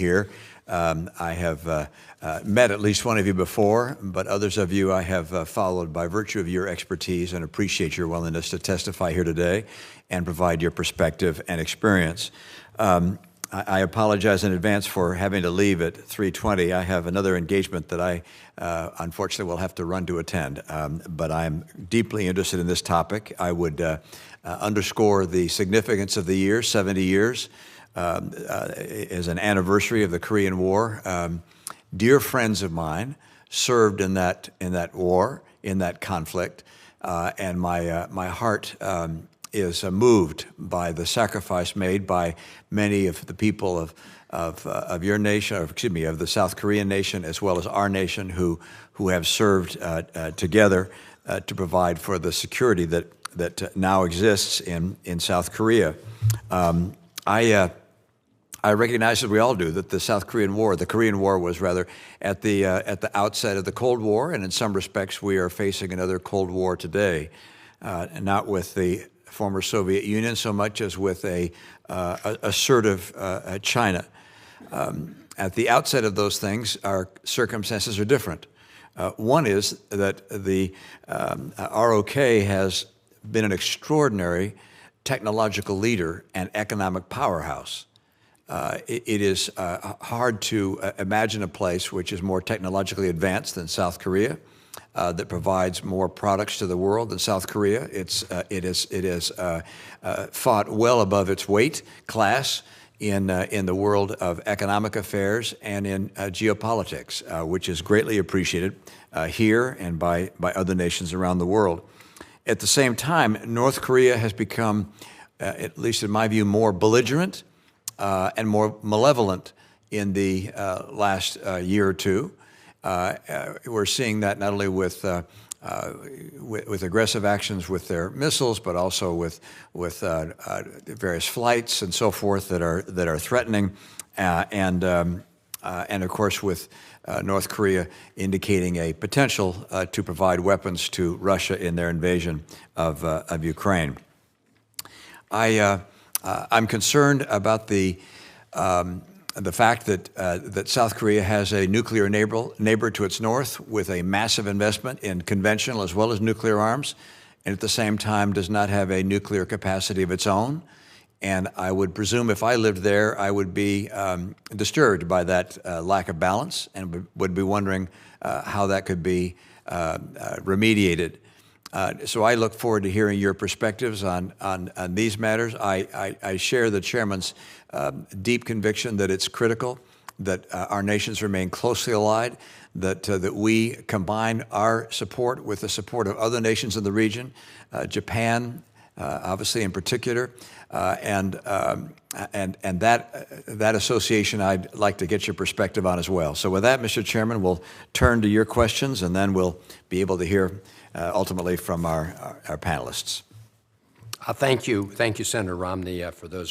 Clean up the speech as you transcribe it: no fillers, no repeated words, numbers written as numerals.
here. I have met at least one of you before, but others of you I have followed by virtue of your expertise, and appreciate your willingness to testify here today and provide your perspective and experience. I apologize in advance for having to leave at 3:20. I have another engagement that I unfortunately will have to run to attend, but I'm deeply interested in this topic. I would underscore the significance of the year, 70 years, as an anniversary of the Korean War. Dear friends of mine served in that war, in that conflict, and my heart is moved by the sacrifice made by many of the people of your nation, or excuse me, of the South Korean nation, as well as our nation, who have served together to provide for the security that now exists in South Korea. I recognize, as we all do, that the Korean War was rather at the outset of the Cold War, and in some respects we are facing another Cold War today, not with the former Soviet Union so much as with a assertive China. At the outset of those things, our circumstances are different. One is that the ROK has been an extraordinary technological leader and economic powerhouse. It is hard to imagine a place which is more technologically advanced than South Korea, that provides more products to the world than South Korea. It is fought well above its weight class in the world of economic affairs and in geopolitics, which is greatly appreciated here and by other nations around the world. At the same time, North Korea has become, at least in my view, more belligerent and more malevolent in the last year or two. We're seeing that not only with aggressive actions with their missiles, but also with various flights and so forth that are threatening, and of course with North Korea indicating a potential to provide weapons to Russia in their invasion of Ukraine. I'm concerned about the fact that South Korea has a nuclear neighbor to its north with a massive investment in conventional as well as nuclear arms, and at the same time does not have a nuclear capacity of its own. And I would presume if I lived there, I would be disturbed by that lack of balance, and would be wondering how that could be remediated. So I look forward to hearing your perspectives on these matters. I share the chairman's deep conviction that it's critical that our nations remain closely allied, that we combine our support with the support of other nations in the region, Japan, obviously in particular, and that association I'd like to get your perspective on as well. So with that, Mr. Chairman, we'll turn to your questions, and then we'll be able to hear ultimately from our panelists. Thank you, Senator Romney, for those